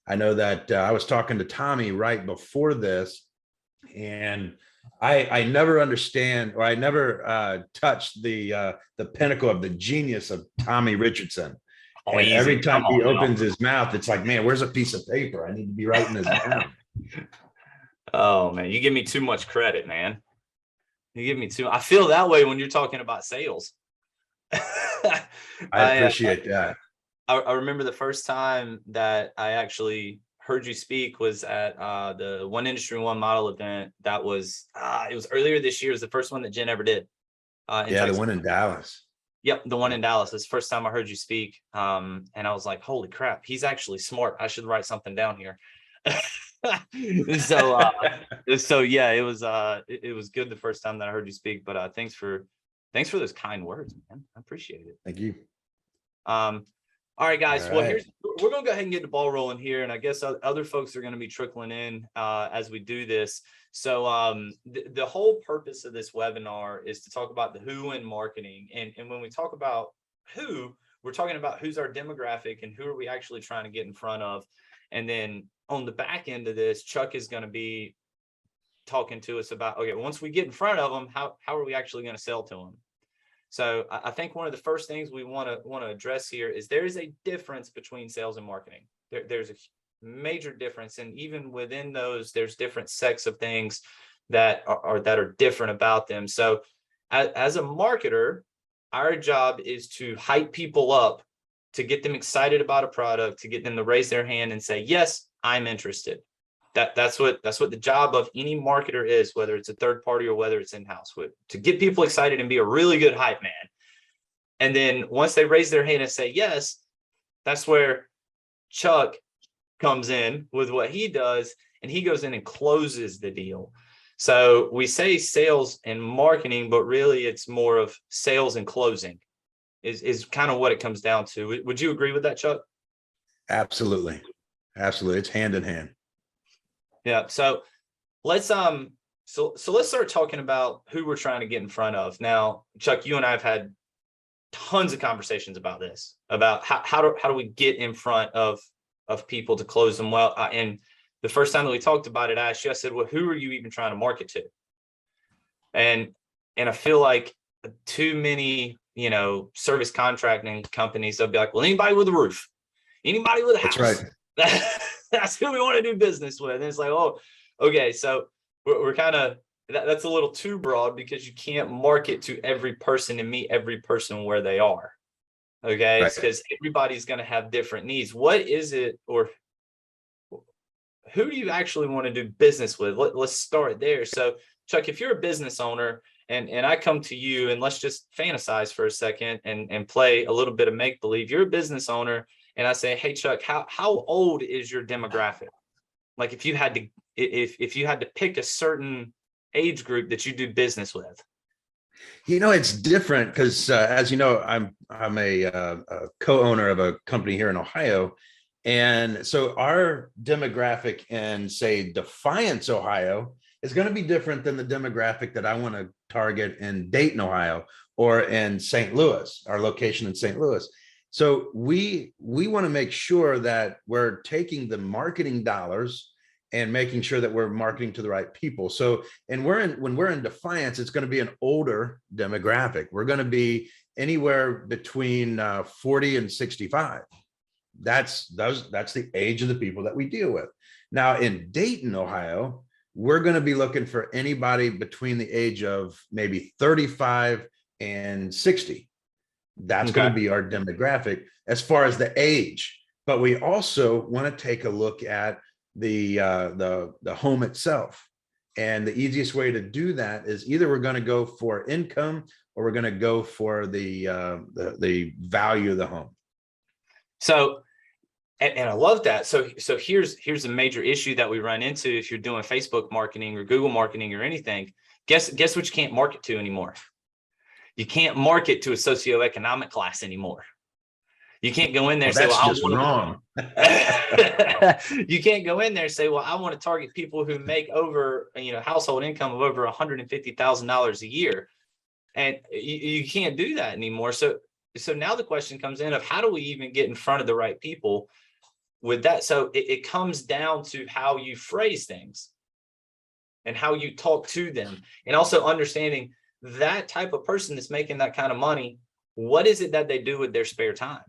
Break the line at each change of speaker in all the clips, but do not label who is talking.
I know that I was talking to Tommy right before this, and I never understand, or I never touched the pinnacle of the genius of Tommy Richardson.
Oh,
And every
easy.
time
Come
he
on now.
opens his mouth, it's like, man, where's a piece of paper? I need to be writing this down.
Oh man, you give me too much credit, man. You give me too. I feel that way when you're talking about sales.
I
I,
appreciate that.
I remember the first time that I actually heard you speak was at the One Industry One Model event. That was it was earlier this year. It was the first one that Jen ever did in
Yeah, the
Texas.
one in Dallas.
Yep, the one in Dallas. It's the first time I heard you speak. And I was like, holy crap, he's actually smart. I should write something down here. so so yeah, it was good the first time that I heard you speak. But thanks for those kind words, man. I appreciate it.
Thank you.
All right,
All
guys. Well,
right.
we're gonna go ahead and get the ball rolling here, and I guess other folks are going to be trickling in as we do this. So the whole purpose of this webinar is to talk about the who in marketing, and when we talk about who, we're talking about who's our demographic and who are we actually trying to get in front of, and then on the back end of this, Chuck is going to be talking to us about, okay, once we get in front of them, how are we actually going to sell to them? So I think one of the first things we want to address here is there is a difference between sales and marketing. There's a major difference, and even within those, there's different sects of things that are different about them. So as a marketer, our job is to hype people up, to get them excited about a product, to get them to raise their hand and say, yes, I'm interested. That's what the job of any marketer is, whether it's a third party or whether it's in-house, to get people excited and be a really good hype man. And then once they raise their hand and say yes, that's where Chuck comes in with what he does, and he goes in and closes the deal. So we say sales and marketing, but really it's more of sales and closing is kind of what it comes down to. Would you agree with that, Chuck?
Absolutely. Absolutely. It's hand in hand.
Yeah. So let's let's start talking about who we're trying to get in front of. Now, Chuck, you and I have had tons of conversations about this, about how do we get in front of people to close them well. And the first time that we talked about it, I asked you, I said, well, who are you even trying to market to? And I feel like too many, service contracting companies, they'll be like, well, anybody with a roof, anybody with a house.
That's right.
That's who we want to do business with. And it's like, oh, okay. So we're kind of, that's a little too broad, because you can't market to every person and meet every person where they are. Okay.
Right.
Because everybody's going to have different needs. What is it, or who do you actually want to do business with? Let's start there. So Chuck, if you're a business owner and I come to you, and let's just fantasize for a second and play a little bit of make believe, you're a business owner. And I say, hey, Chuck, how old is your demographic? Like if you had to pick a certain age group that you do business with.
It's different because, as you know, I'm a co-owner of a company here in Ohio, and so our demographic in, say, Defiance, Ohio, is going to be different than the demographic that I want to target in Dayton, Ohio, or in St. Louis, our location in St. Louis. So we want to make sure that we're taking the marketing dollars and making sure that we're marketing to the right people. So, when we're in Defiance, it's going to be an older demographic. We're going to be anywhere between 40 and 65. That's the age of the people that we deal with. Now in Dayton, Ohio, we're going to be looking for anybody between the age of maybe 35 and 60. That's going to be our demographic as far as the age. But we also want to take a look at the home itself. And the easiest way to do that is either we're going to go for income, or we're going to go for the value of the home. So,
and I love that. So here's a major issue that we run into if you're doing Facebook marketing or Google marketing or anything. Guess what you can't market to anymore? You can't market to a socioeconomic class anymore. You can't go in there and say, well,
that's just wrong.
You can't go in there and say, well, I want to target people who make over, household income of over $150,000 a year. And you can't do that anymore. So now the question comes in of how do we even get in front of the right people? with that. So it comes down to how you phrase things and how you talk to them, and also understanding that type of person that's making that kind of money, what is it that they do with their spare time?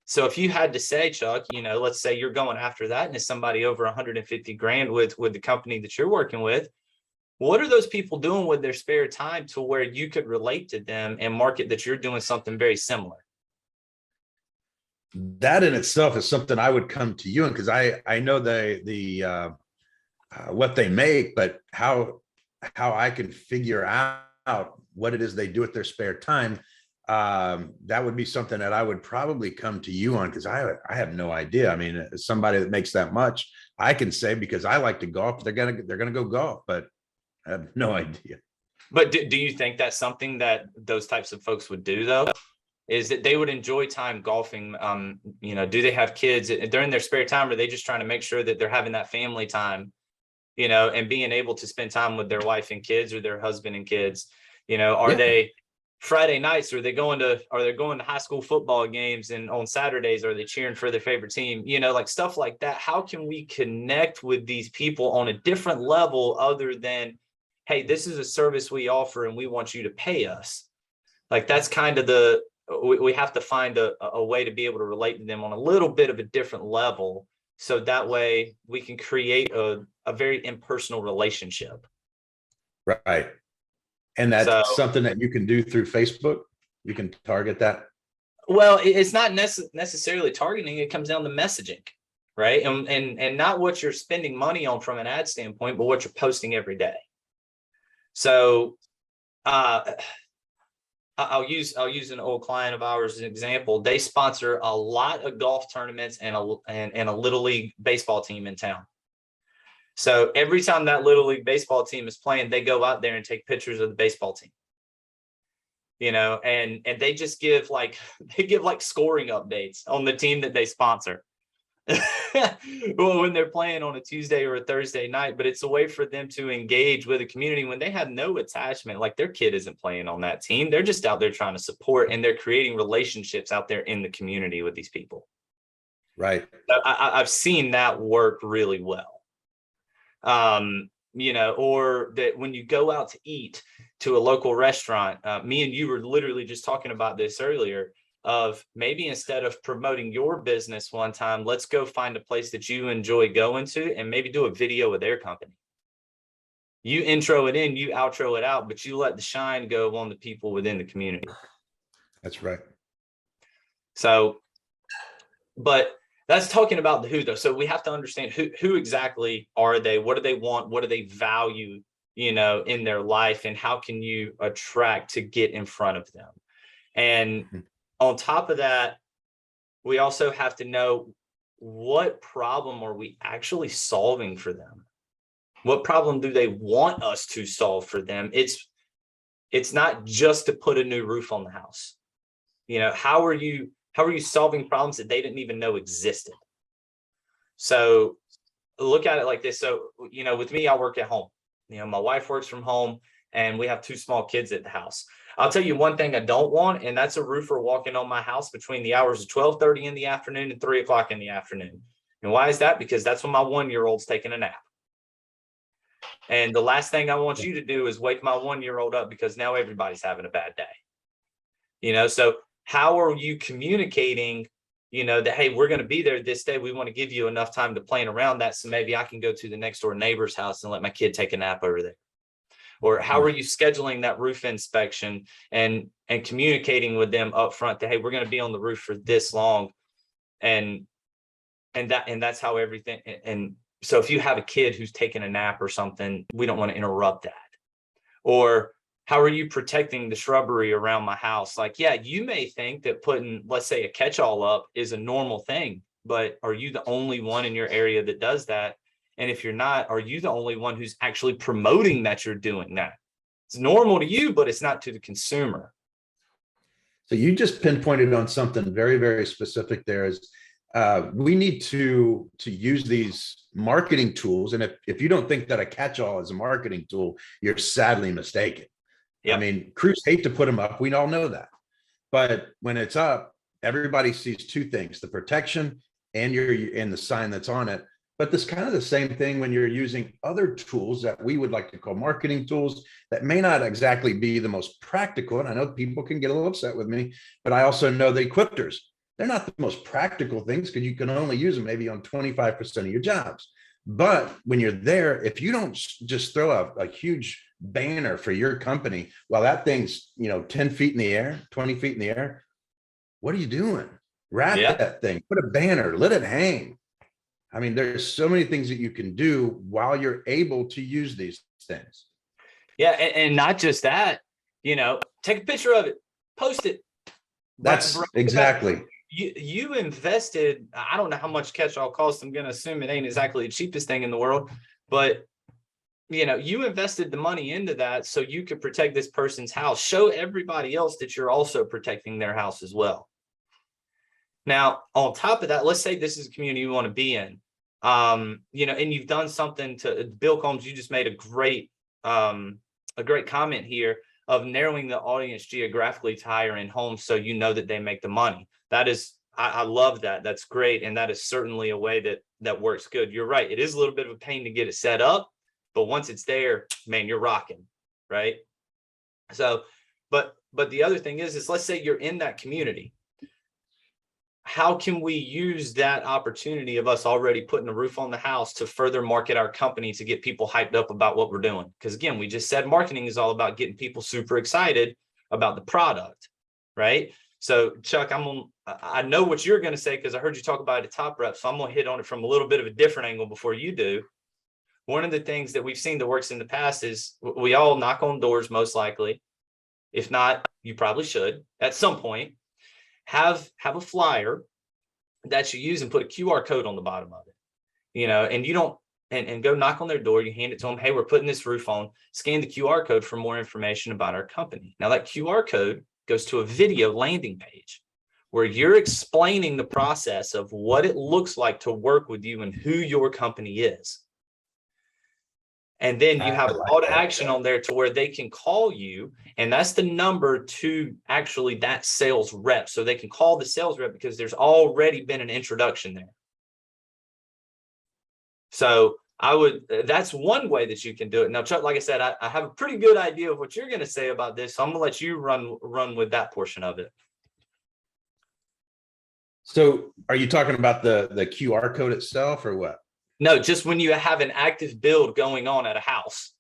So if you had to say, Chuck, let's say you're going after that and it's somebody over 150 grand with the company that you're working with, what are those people doing with their spare time to where you could relate to them and market that you're doing something very similar?
That in itself is something I would come to you in, because I know the what they make, but how I can figure out what it is they do with their spare time. That would be something that I would probably come to you on, because I have no idea. I mean, somebody that makes that much, I can say because I like to golf, they're gonna go golf, but I have no idea.
But do you think that's something that those types of folks would do, though? Is that they would enjoy time golfing? Do they have kids during their spare time? Or are they just trying to make sure that they're having that family time, and being able to spend time with their wife and kids, or their husband and kids? Are they Friday nights? Are they going to high school football games, and on Saturdays are they cheering for their favorite team? Like stuff like that. How can we connect with these people on a different level other than, hey, this is a service we offer and we want you to pay us? Like that's kind of we have to find a way to be able to relate to them on a little bit of a different level, so that way we can create a very impersonal relationship.
Right. And that's something that you can do through Facebook. You can target that.
Well, it's not necessarily targeting. It comes down to messaging, right? And not what you're spending money on from an ad standpoint, but what you're posting every day. So I'll use an old client of ours as an example. They sponsor a lot of golf tournaments and a little league baseball team in town. So every time that little league baseball team is playing, they go out there and take pictures of the baseball team. And they just give scoring updates on the team that they sponsor. Well, when they're playing on a Tuesday or a Thursday night, but it's a way for them to engage with the community when they have no attachment. Like their kid isn't playing on that team. They're just out there trying to support, and they're creating relationships out there in the community with these people.
Right.
I've seen that work really well. Or that when you go out to eat to a local restaurant, me and you were literally just talking about this earlier, of maybe instead of promoting your business one time, let's go find a place that you enjoy going to and maybe do a video of their company. You intro it in, you outro it out, but you let the shine go on the people within the community.
That's right.
So, but that's talking about the who, though. So we have to understand who exactly are they? What do they want? What do they value, in their life? And how can you attract to get in front of them? And on top of that, we also have to know, what problem are we actually solving for them? What problem do they want us to solve for them? It's not just to put a new roof on the house. How are you solving problems that they didn't even know existed? So look at it like this. So, with me, I work at home. My wife works from home, and we have 2 small kids at the house. I'll tell you one thing I don't want, and that's a roofer walking on my house between the hours of 12:30 in the afternoon and 3 o'clock in the afternoon. And why is that? Because that's when my 1-year-old's taking a nap. And the last thing I want you to do is wake my 1-year-old up, because now everybody's having a bad day. So how are you communicating, that, hey, we're going to be there this day. We want to give you enough time to plan around that. So maybe I can go to the next door neighbor's house and let my kid take a nap over there. Or how are you scheduling that roof inspection and communicating with them up front that, hey, we're going to be on the roof for this long. And that's how everything. And so if you have a kid who's taking a nap or something, we don't want to interrupt that. Or how are you protecting the shrubbery around my house? Like, yeah, you may think that putting, let's say, a catch-all up is a normal thing, but are you the only one in your area that does that? And if you're not, are you the only one who's actually promoting that you're doing that? It's normal to you, but it's not to the consumer.
So you just pinpointed on something very, very specific there. Is we need to use these marketing tools. And if you don't think that a catch-all is a marketing tool, you're sadly mistaken. Yep. I mean, crews hate to put them up. We all know that. But when it's up, everybody sees 2 things: the protection and the sign that's on it. But this kind of the same thing when you're using other tools that we would like to call marketing tools that may not exactly be the most practical. And I know people can get a little upset with me, but I also know the equipters, they're not the most practical things because you can only use them maybe on 25% of your jobs. But when you're there, if you don't just throw a huge banner for your company, well, that thing's 10 feet in the air, 20 feet in the air, what are you doing? Wrap
Yeah.
that thing, put a banner, let it hang. I mean, there's so many things that you can do while you're able to use these things.
Yeah. And not just that, take a picture of it, post it.
That's exactly.
You invested, I don't know how much catch-all cost. I'm going to assume it ain't exactly the cheapest thing in the world, but you invested the money into that so you could protect this person's house. Show everybody else that you're also protecting their house as well. Now, on top of that, let's say this is a community you want to be in, and you've done something to Bill Combs. You just made a great comment here of narrowing the audience geographically to higher end homes, so that they make the money. That is, I love that. That's great, and that is certainly a way that works good. You're right. It is a little bit of a pain to get it set up, but once it's there, man, you're rocking, right? So, but the other thing is let's say you're in that community. How can we use that opportunity of us already putting a roof on the house to further market our company to get people hyped up about what we're doing? Because again, we just said marketing is all about getting people super excited about the product, right? So Chuck, I know what you're going to say because I heard you talk about it at Top Rep, so I'm going to hit on it from a little bit of a different angle before you do. One of the things that we've seen that works in the past is we all knock on doors, most likely. If not, you probably should at some point. Have a flyer that you use and put a QR code on the bottom of it, and you don't, and go knock on their door. You hand it to them. Hey, we're putting this roof on. Scan the QR code for more information about our company. Now that QR code goes to a video landing page where you're explaining the process of what it looks like to work with you and who your company is. And then you have a call to action on there to where they can call you. And that's the number to actually that sales rep. So they can call the sales rep because there's already been an introduction there. So that's one way that you can do it. Now, Chuck, like I said, I have a pretty good idea of what you're going to say about this. So I'm going to let you run with that portion of it.
So are you talking about the QR code itself or what?
No, just when you have an active build going on at a house.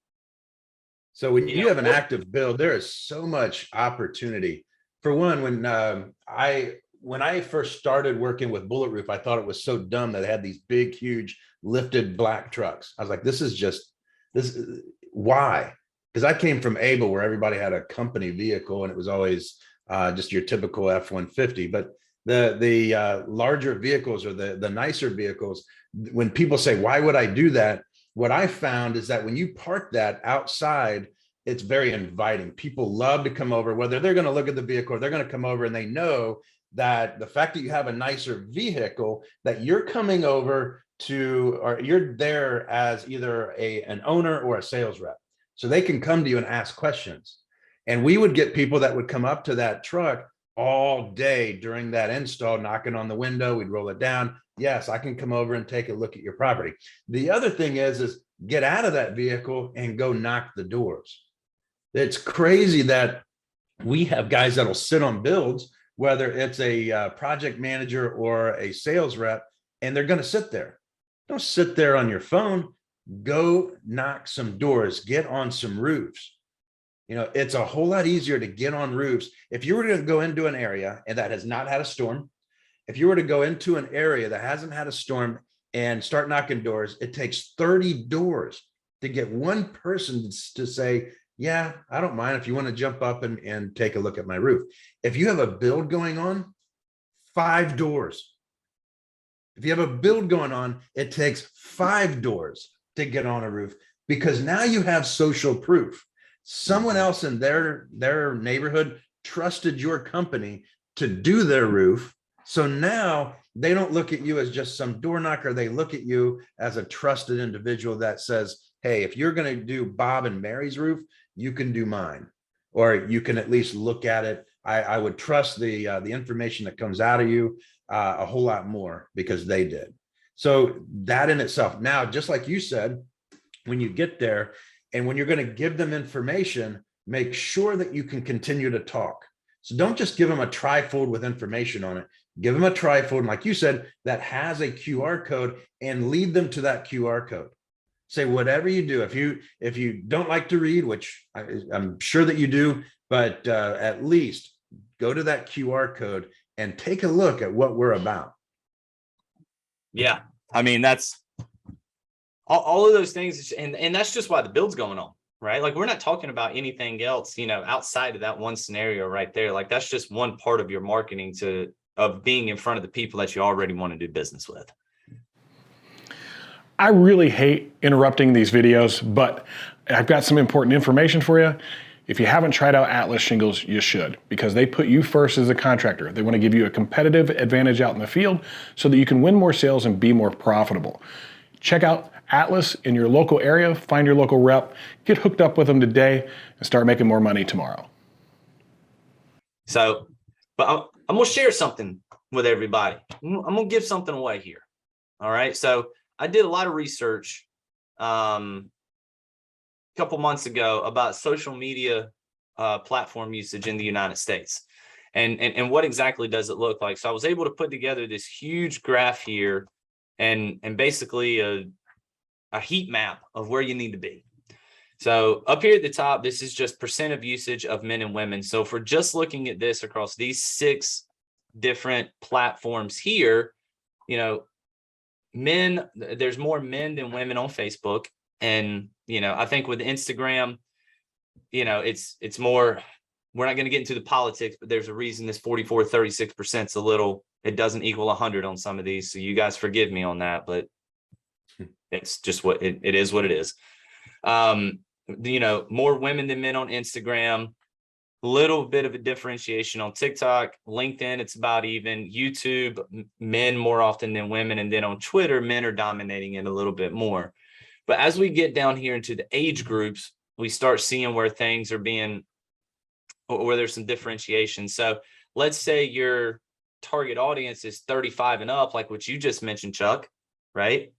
So when you have an active build, there is so much opportunity. For one, when I first started working with Bullet Roof, I thought it was so dumb that they had these big, huge lifted black trucks. I was like, why? Because I came from Able where everybody had a company vehicle and it was always just your typical F-150. But the larger vehicles or the nicer vehicles, when people say, why would I do that? What I found is that when you park that outside, it's very inviting. People love to come over, whether they're going to look at the vehicle or they're going to come over, and they know that the fact that you have a nicer vehicle, that you're coming over to, or you're there as either an owner or a sales rep. So they can come to you and ask questions. And we would get people that would come up to that truck all day during that install, knocking on the window. We'd roll it down. Yes, I can come over and take a look at your property. The other thing is get out of that vehicle and go knock the doors. It's crazy that we have guys that'll sit on builds, whether it's a project manager or a sales rep, and they're going to sit there. Don't sit there on your phone. Go knock some doors, get on some roofs. It's a whole lot easier to get on roofs. If you were to go into an area and that has not had a storm, if you were to go into an area that hasn't had a storm and start knocking doors, it takes 30 doors to get one person to say, yeah, I don't mind if you want to jump up and take a look at my roof. If you have a build going on, 5 doors. If you have a build going on, it takes 5 doors to get on a roof, because now you have social proof. Someone else in their neighborhood trusted your company to do their roof. So now they don't look at you as just some door knocker. They look at you as a trusted individual that says, hey, if you're going to do Bob and Mary's roof, you can do mine, or you can at least look at it. I would trust the information that comes out of you. a whole lot more because they did. So that in itself. Now, just like you said, when you get there and when you're going to give them information, make sure that you can continue to talk. So don't just give them a trifold with information on it. Give them a trifold, and like you said, that has a QR code, and lead them to that QR code. Say whatever you do. If you don't like to read, which I'm sure that you do, but at least go to that QR code and take a look at what we're about.
Yeah, I mean, that's all of those things, and that's just why the build's going on, right? Like, we're not talking about anything else, outside of that one scenario right there. Like, that's just one part of your marketing of being in front of the people that you already want to do business with.
I really hate interrupting these videos, but I've got some important information for you. If you haven't tried out Atlas Shingles, you should, because they put you first as a contractor. They want to give you a competitive advantage out in the field so that you can win more sales and be more profitable. Check out Atlas in your local area, find your local rep, get hooked up with them today, and start making more money tomorrow.
So, but I'm going to share something with everybody. I'm going to give something away here. All right. So I did a lot of research a couple months ago about social media platform usage in the United States. And what exactly does it look like? So I was able to put together this huge graph here and basically a heat map of where you need to be. So up here at the top, this is just percent of usage of men and women. So if we're just looking at this across these 6 different platforms here, there's more men than women on Facebook. And, I think with Instagram, it's more, we're not going to get into the politics, but there's a reason this 36% it doesn't equal 100 on some of these. So you guys forgive me on that, but it's just what it is what it is. More women than men on Instagram, little bit of a differentiation on TikTok, LinkedIn, it's about even. YouTube, men more often than women. And then on Twitter, men are dominating it a little bit more. But as we get down here into the age groups, we start seeing where things are where there's some differentiation. So let's say your target audience is 35 and up, like what you just mentioned, Chuck, right?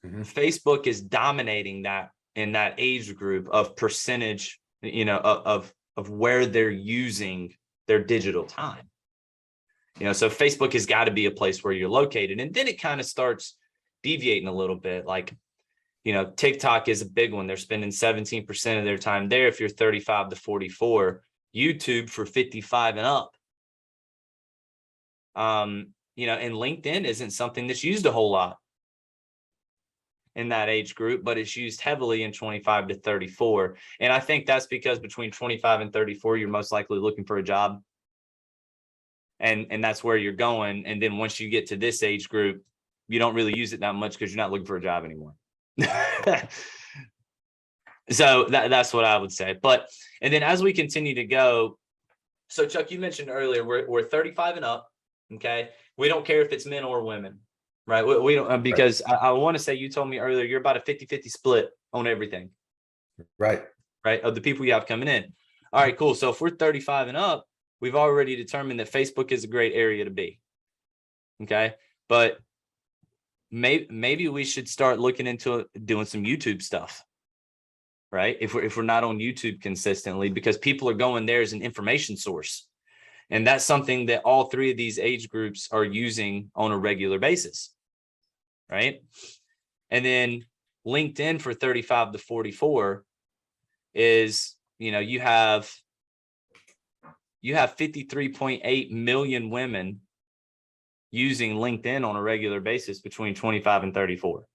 Mm-hmm. Facebook is dominating that in that age group of percentage, of where they're using their digital time. So Facebook has got to be a place where you're located. And then it kind of starts deviating a little bit. Like, TikTok is a big one. They're spending 17% of their time there if you're 35 to 44. YouTube for 55 and up. And LinkedIn isn't something that's used a whole lot in that age group, but it's used heavily in 25 to 34. And I think that's because between 25 and 34, you're most likely looking for a job. And that's where you're going. And then once you get to this age group, you don't really use it that much because you're not looking for a job anymore. So that's what I would say. And then as we continue to go, so Chuck, you mentioned earlier, we're 35 and up. Okay. We don't care if it's men or women, right? We don't, because right. I want to say, you told me earlier, you're about a 50-50 split on everything.
Right.
Right. Of the people you have coming in. All right, cool. So if we're 35 and up, we've already determined that Facebook is a great area to be. Okay. But maybe we should start looking into doing some YouTube stuff. Right. If we're not on YouTube consistently, because people are going there as an information source. And that's something that all 3 of these age groups are using on a regular basis. Right. And then LinkedIn for 35 to 44 is, you have 53.8 million women using LinkedIn on a regular basis between 25 and 34.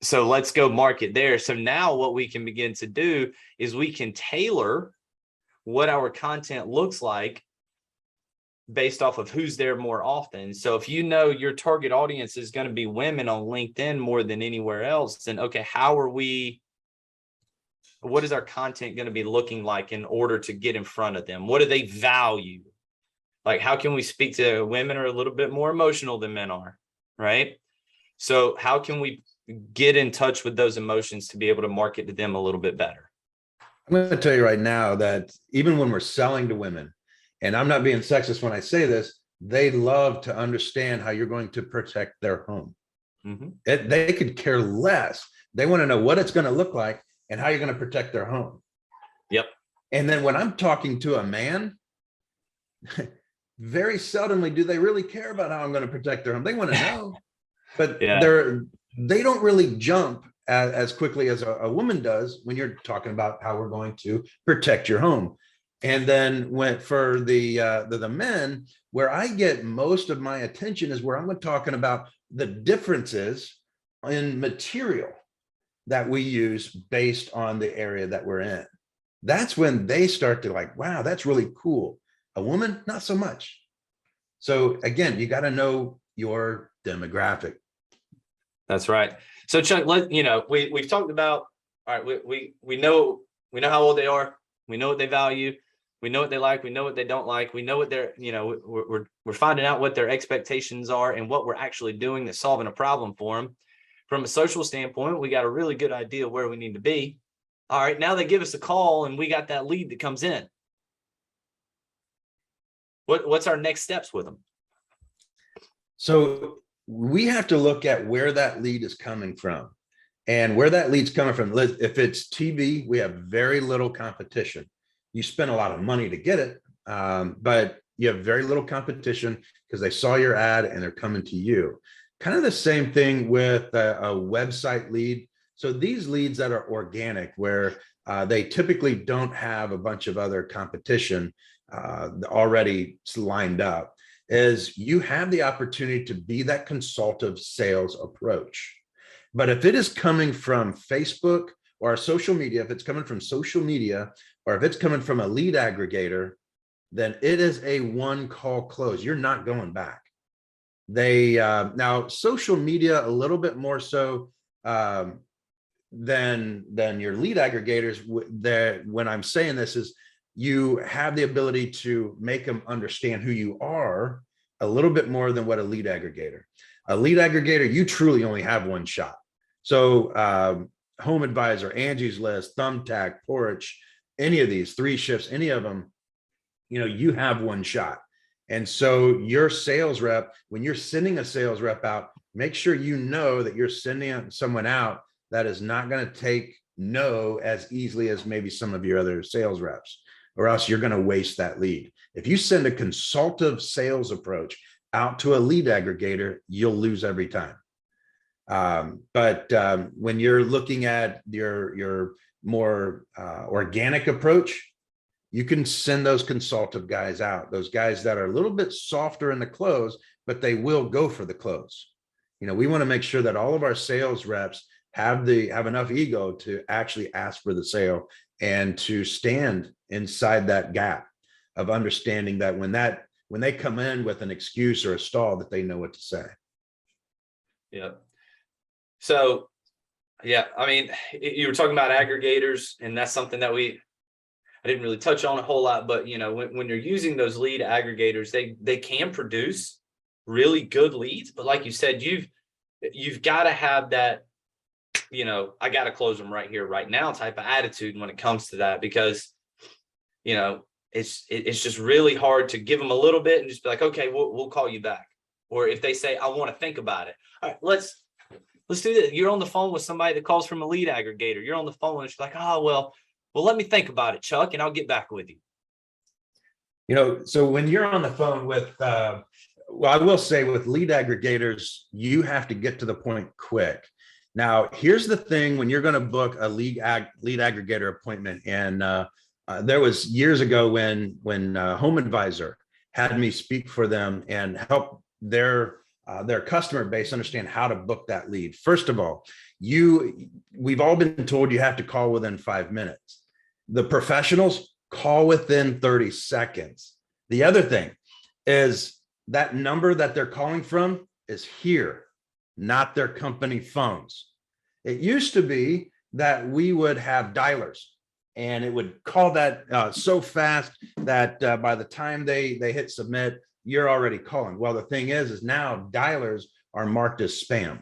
So let's go market there. So now what we can begin to do is we can tailor what our content looks like based off of who's there more often. So if your target audience is going to be women on LinkedIn more than anywhere else, then okay, what is our content going to be looking like in order to get in front of them? What do they value? Like, how can we speak to women are a little bit more emotional than men are, right? So how can we get in touch with those emotions to be able to market to them a little bit better?
I'm going to tell you right now that even when we're selling to women, and I'm not being sexist when I say this, They love to understand how you're going to protect their home.
Mhm.
They could care less. They want to know what it's going to look like and how you're going to protect their home.
Yep.
And then when I'm talking to a man, very seldomly do they really care about how I'm going to protect their home. They want to know, but
Yeah.
they don't really jump as quickly as a woman does when you're talking about how we're going to protect your home. And then for the men, where I get most of my attention is where I'm talking about the differences in material that we use based on the area that we're in. That's when they start to like, wow, that's really cool. A woman, not so much. So again, you got to know your demographic.
That's right. So Chuck, we've talked about, all right, we know how old they are, we know what they value, we know what they like, we know what they don't like, we know what they're, we're finding out what their expectations are and what we're actually doing that's solving a problem for them. From a social standpoint, we got a really good idea where we need to be. All right, now they give us a call and we got that lead that comes in. What's our next steps with them?
So we have to look at where that lead is coming from, and where that lead's coming from. If it's TV, we have very little competition. You spend a lot of money to get it, but you have very little competition because they saw your ad and they're coming to you. Kind of the same thing with a website lead. So these leads that are organic, where they typically don't have a bunch of other competition already lined up, is you have the opportunity to be that consultative sales approach. But if it is coming from Facebook or social media, if it's coming from social media, or if it's coming from a lead aggregator, then it is a one call close. You're not going back. Now social media a little bit more so than your lead aggregators. That when I'm saying this is, you have the ability to make them understand who you are a little bit more than what a lead aggregator. A lead aggregator, you truly only have one shot. So Home Advisor, Angie's List, Thumbtack, Porch, any of these 3 Shifts, any of them, you have one shot. And so your sales rep, when you're sending a sales rep out, make sure you know that you're sending someone out that is not going to take no as easily as maybe some of your other sales reps, or else you're going to waste that lead. If you send a consultative sales approach out to a lead aggregator, you'll lose every time. But when you're looking at your more organic approach, you can send those consultative guys out, those guys that are a little bit softer in the close, but they will go for the close. We want to make sure that all of our sales reps have enough ego to actually ask for the sale and to stand inside that gap of understanding that when they come in with an excuse or a stall, that they know what to say.
Yeah. So, yeah, I mean, you were talking about aggregators, and that's something that I didn't really touch on a whole lot, but when you're using those lead aggregators, they can produce really good leads, but like you said, you've got to have that, I got to close them right here, right now type of attitude when it comes to that, because it's just really hard to give them a little bit and just be like, okay, we'll call you back. Or if they say, I want to think about it, all right, let's do this. You're on the phone with somebody that calls from a lead aggregator. You're on the phone and it's like, oh, well, let me think about it, Chuck, and I'll get back with you.
So when you're on the phone with, I will say with lead aggregators, you have to get to the point quick. Now, here's the thing: when you're going to book a lead aggregator appointment, and there was years ago when Home Advisor had me speak for them and help their customer base understand how to book that lead. First of all, we've all been told you have to call within 5 minutes. The professionals call within 30 seconds. The other thing is that number that they're calling from is here, not their company phones. It used to be that we would have dialers, and it would call that so fast that by the time they hit submit, you're already calling. Well, the thing is now dialers are marked as spam.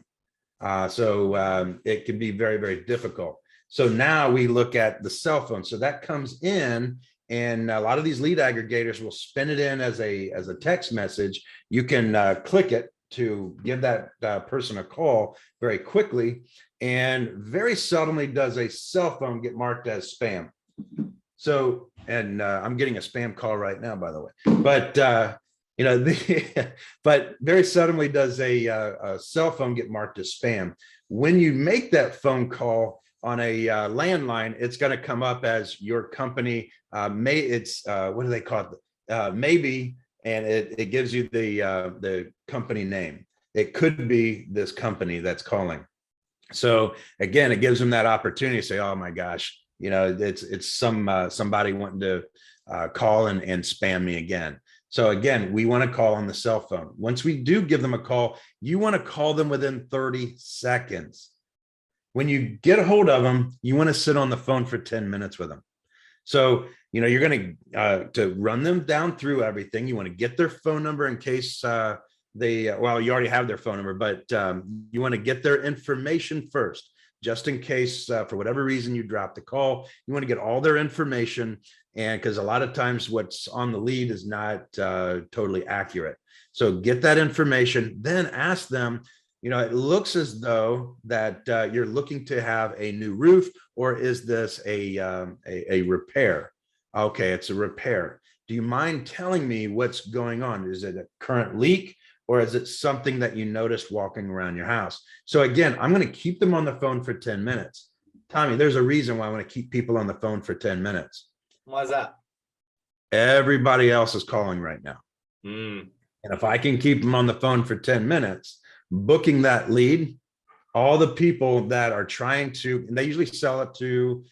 So it can be very, very difficult. So now we look at the cell phone. So that comes in And a lot of these lead aggregators will spin it in as a text message. You can click it to give that person a call very quickly. And very seldomly does a cell phone get marked as spam. So, and I'm getting a spam call right now, by the way. But you know, but very seldomly does a cell phone get marked as spam. When you make that phone call on a landline, it's going to come up as your company. It's what do they call it? Maybe, and it gives you the company name. It could be this company that's calling. So again, it gives them that opportunity to say, "Oh my gosh, you know, it's somebody wanting to call and spam me again." So again, we want to call on the cell phone. Once we do give them a call, you want to call them within 30 seconds. When you get a hold of them, you want to sit on the phone for 10 minutes with them. So, you know, you're going to run them down through everything. You want to get their phone number in case well, you already have their phone number, but you want to get their information first, just in case for whatever reason you drop the call. You want to get all their information, and because a lot of times what's on the lead is not totally accurate. So get that information, then ask them, you know, it looks as though that you're looking to have a new roof, or is this a repair? Okay, it's a repair. Do you mind telling me what's going on? Is it a current leak, or is it something that you noticed walking around your house? So again, I'm going to keep them on the phone for 10 minutes. Tommy, there's a reason why I want to keep people on the phone for 10 minutes.
Why is that?
Everybody else is calling right now.
Mm.
And if I can keep them on the phone for 10 minutes, booking that lead, all the people that are trying to, and they usually sell it to,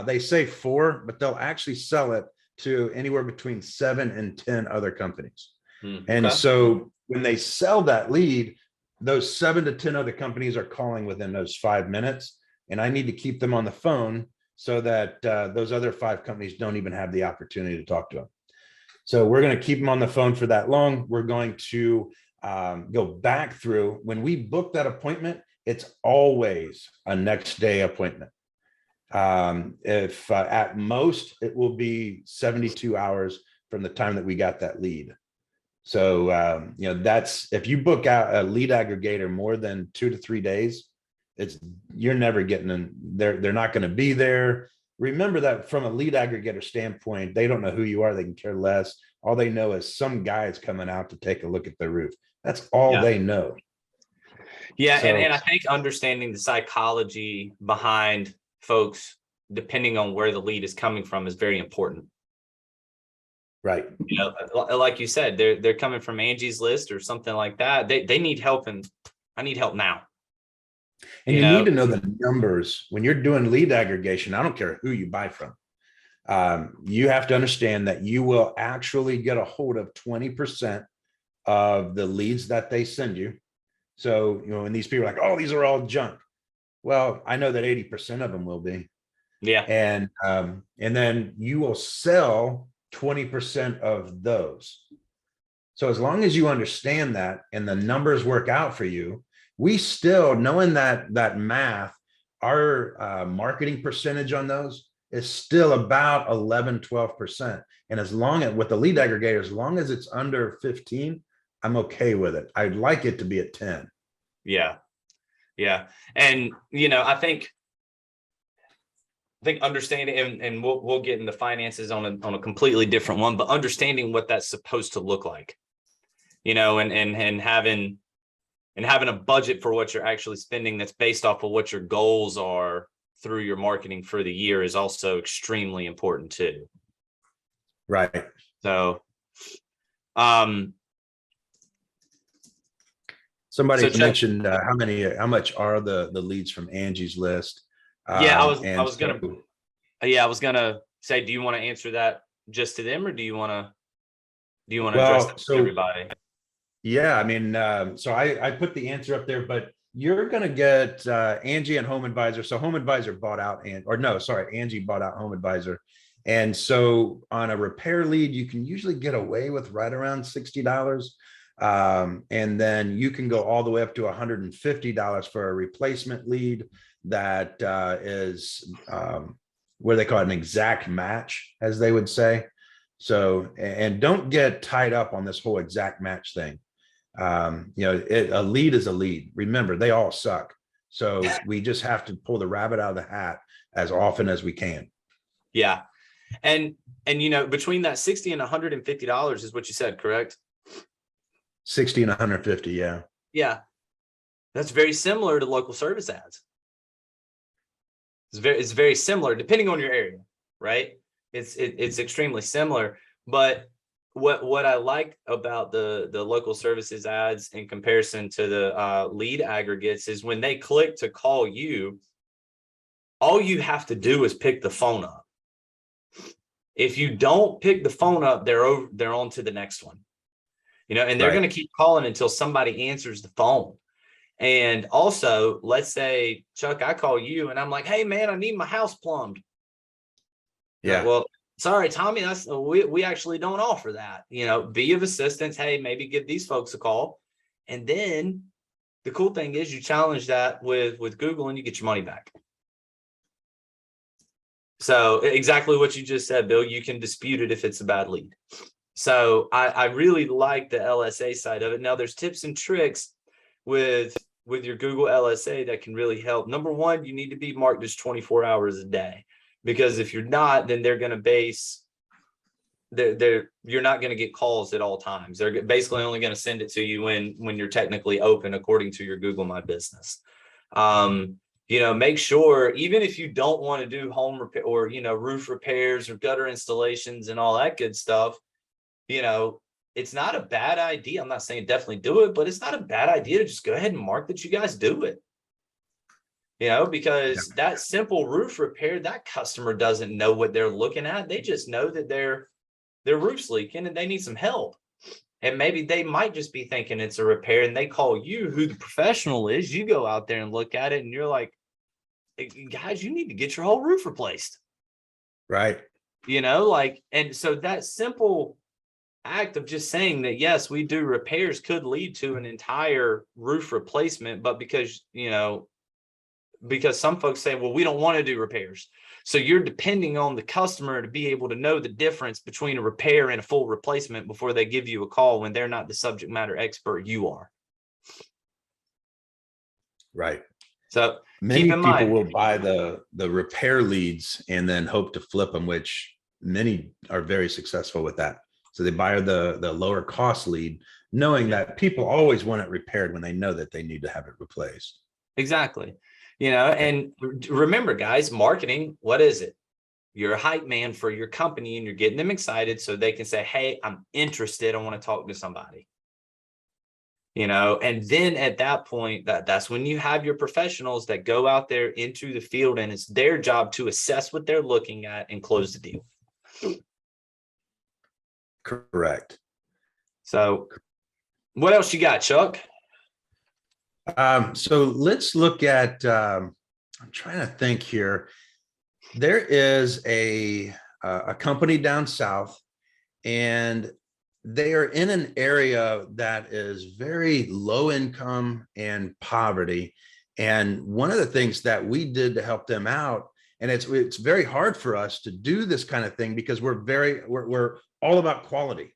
they say 4, but they'll actually sell it to anywhere between 7 and 10 other companies. And so when they sell that lead, those 7 to 10 other companies are calling within those 5 minutes. And I need to keep them on the phone so that those other 5 companies don't even have the opportunity to talk to them. So we're going to keep them on the phone for that long. We're going to go back through. When we book that appointment, it's always a next day appointment. If at most, it will be 72 hours from the time that we got that lead. So, you know, that's, if you book out a lead aggregator more than 2 to 3 days, you're never getting in. They're not going to be there. Remember that from a lead aggregator standpoint, they don't know who you are. They can care less. All they know is some guy is coming out to take a look at the roof. That's all they know.
Yeah.
So,
and I think understanding the psychology behind folks, depending on where the lead is coming from, is very important.
right.
You know, like you said, they're coming from Angie's List or something like that. They need help, and I need help now.
And you need to know the numbers when you're doing lead aggregation. I don't care who you buy from. You have to understand that you will actually get a hold of 20% of the leads that they send you. So, you know, and these people are like, oh, these are all junk. Well, I know that 80% of them will be.
Yeah.
And then you will sell 20% of those. So as long as you understand that and the numbers work out for you, we still, knowing that math, our marketing percentage on those is still about 11, 12%. And as long as with the lead aggregator, as long as it's under 15, I'm okay with it. I'd like it to be at 10.
Yeah. Yeah. And, you know, I think understanding, and we'll get into finances on a completely different one, but understanding what that's supposed to look like, you know, and having a budget for what you're actually spending that's based off of what your goals are through your marketing for the year is also extremely important too.
Right.
So,
somebody mentioned how much are the leads from Angie's List?
Yeah, I was gonna say, do you want to answer that just to them, or do you want to address that to everybody?
Yeah, I mean, so I put the answer up there, but you're going to get Angie and Home Advisor. So Home Advisor bought out, Angie bought out Home Advisor. And so on a repair lead, you can usually get away with right around $60. And then you can go all the way up to $150 for a replacement lead that is where they call it an exact match, as they would say. So, and don't get tied up on this whole exact match thing. A lead is a lead. Remember, they all suck. So we just have to pull the rabbit out of the hat as often as we can.
Yeah. And between that $60 and $150 is what you said, correct?
60 and 150. Yeah.
Yeah. That's very similar to local service ads. It's very similar depending on your area, right? It's extremely similar. But what I like about the local services ads in comparison to the lead aggregates is when they click to call you, all you have to do is pick the phone up. If you don't pick the phone up, they're on to the next one, and they're going to keep calling until somebody answers the phone. And also, let's say, Chuck, I call you and I'm like, hey man, I need my house plumbed.
Yeah.
Well, sorry, Tommy, we actually don't offer that. Be of assistance. Hey, maybe give these folks a call. And then the cool thing is you challenge that with Google and you get your money back. So exactly what you just said, Bill, you can dispute it if it's a bad lead. So I really like the LSA side of it. Now there's tips and tricks with your Google LSA that can really help. Number one, you need to be marked as 24 hours a day, because if you're not, then they're going to base you're not going to get calls at all times. They're basically only going to send it to you when you're technically open, according to your Google My Business. Make sure, even if you don't want to do home repair or, roof repairs or gutter installations and all that good stuff, it's not a bad idea. I'm not saying definitely do it, but it's not a bad idea to just go ahead and mark that you guys do it. Because that simple roof repair, that customer doesn't know what they're looking at. They just know that their roof's leaking and they need some help. And maybe they might just be thinking it's a repair and they call you, who the professional is. You go out there and look at it and you're like, hey, guys, you need to get your whole roof replaced.
Right.
And so that simple act of just saying that, yes, we do repairs could lead to an entire roof replacement. But because some folks say, well, we don't want to do repairs. So you're depending on the customer to be able to know the difference between a repair and a full replacement before they give you a call when they're not the subject matter expert you are.
Right.
So
many people will buy the repair leads and then hope to flip them, which many are very successful with that. So they buy the lower cost lead, knowing that people always want it repaired when they know that they need to have it replaced.
Exactly. And remember, guys, marketing, what is it? You're a hype man for your company and you're getting them excited so they can say, hey, I'm interested. I want to talk to somebody. And then at that point, that's when you have your professionals that go out there into the field and it's their job to assess what they're looking at and close the deal.
Correct.
So what else you got, Chuck?
So let's look at, I'm trying to think here. There is a company down south, and they are in an area that is very low income and poverty. And one of the things that we did to help them out, and it's very hard for us to do this kind of thing because we're all about quality.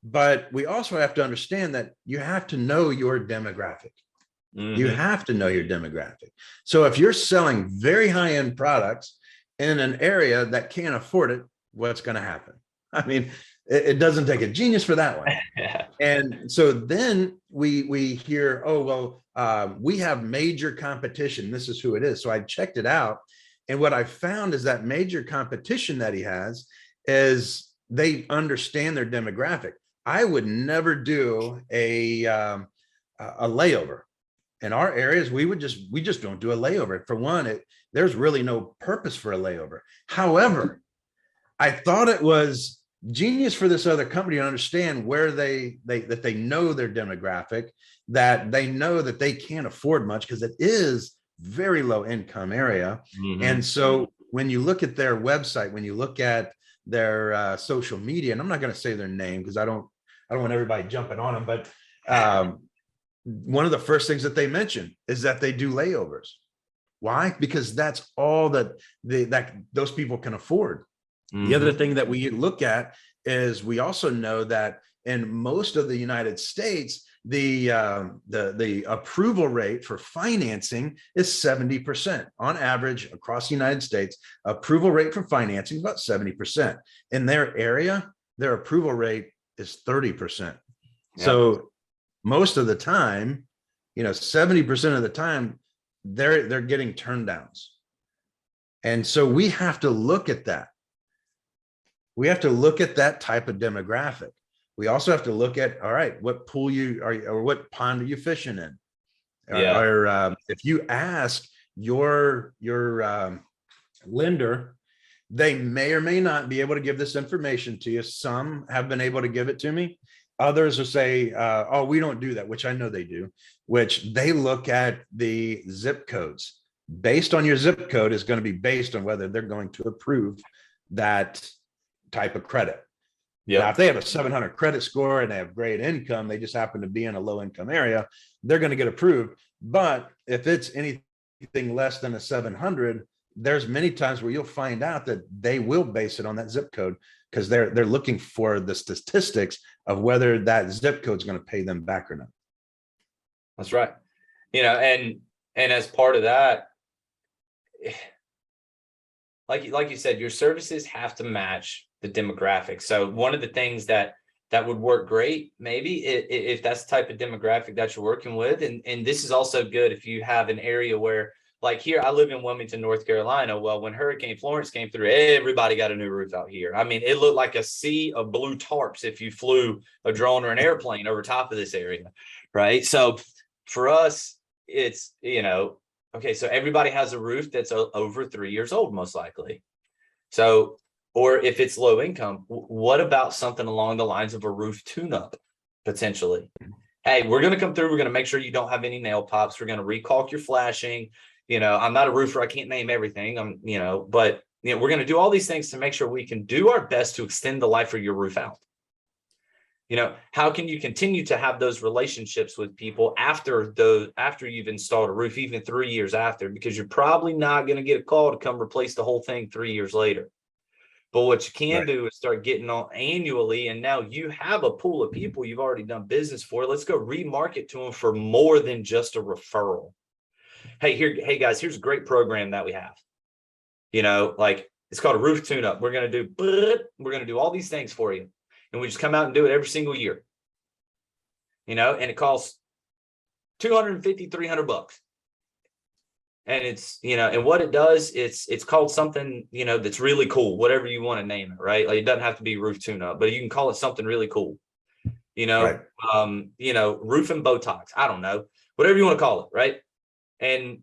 But we also have to understand that you have to know your demographic. Mm-hmm. You have to know your demographic. So if you're selling very high-end products in an area that can't afford it, what's going to happen? I mean, it doesn't take a genius for that one.
Yeah.
And so then we hear, oh, well, we have major competition. This is who it is. So I checked it out. And what I found is that major competition that he has is they understand their demographic. I would never do a layover. In our areas, we just don't do a layover. For one, there's really no purpose for a layover. However, I thought it was genius for this other company to understand where they know their demographic, that they know that they can't afford much because it is very low income area. Mm-hmm. And so when you look at their website, when you look at their social media, and I'm not going to say their name because I don't want everybody jumping on them, but one of the first things that they mention is that they do layovers. Why? Because that's all that those people can afford. The other thing that we look at is we also know that in most of the United States, the approval rate for financing is 70% on average across the United States. Approval rate for financing is about 70%. In their area, their approval rate is 30%.
Yeah.
So most of the time, 70% of the time, they're getting turn downs. And so we have to look at that. We have to look at that type of demographic. We also have to look at, all right, what pool or what pond are you fishing in?
Yeah.
Or if you ask your lender, they may or may not be able to give this information to you. Some have been able to give it to me. Others will say, oh, we don't do that, which I know they do, which they look at the zip codes. Based on your zip code is going to be based on whether they're going to approve that type of credit. Now, if they have a 700 credit score and they have great income, they just happen to be in a low income area, they're going to get approved. But if it's anything less than a 700, there's many times where you'll find out that they will base it on that zip code because they're looking for the statistics of whether that zip code is going to pay them back or not.
That's right. And as part of that, like you said, your services have to match the demographic. So one of the things that would work great, maybe if that's the type of demographic that you're working with, and this is also good if you have an area where, like here, I live in Wilmington, North Carolina. Well, when Hurricane Florence came through, everybody got a new roof out here. I mean, it looked like a sea of blue tarps if you flew a drone or an airplane over top of this area, right? So for us, it's, okay, so everybody has a roof that's over 3 years old, most likely. So, or if it's low income, what about something along the lines of a roof tune-up, potentially? Hey, we're going to come through. We're going to make sure you don't have any nail pops. We're going to recalk your flashing. I'm not a roofer. I can't name everything. But we're going to do all these things to make sure we can do our best to extend the life of your roof out. How can you continue to have those relationships with people after you've installed a roof, even 3 years after, because you're probably not going to get a call to come replace the whole thing 3 years later. But what you can do is start getting on annually. And now you have a pool of people you've already done business for. Let's go remarket to them for more than just a referral. Hey guys, here's a great program that we have. It's called a roof tune-up. We're going to do all these things for you. And we just come out and do it every single year. And it costs $250, $300. And it's, and what it does, it's called something, that's really cool, whatever you want to name it, right? Like, it doesn't have to be roof tune-up, but you can call it something really cool. Roof and Botox, I don't know, whatever you want to call it, right? And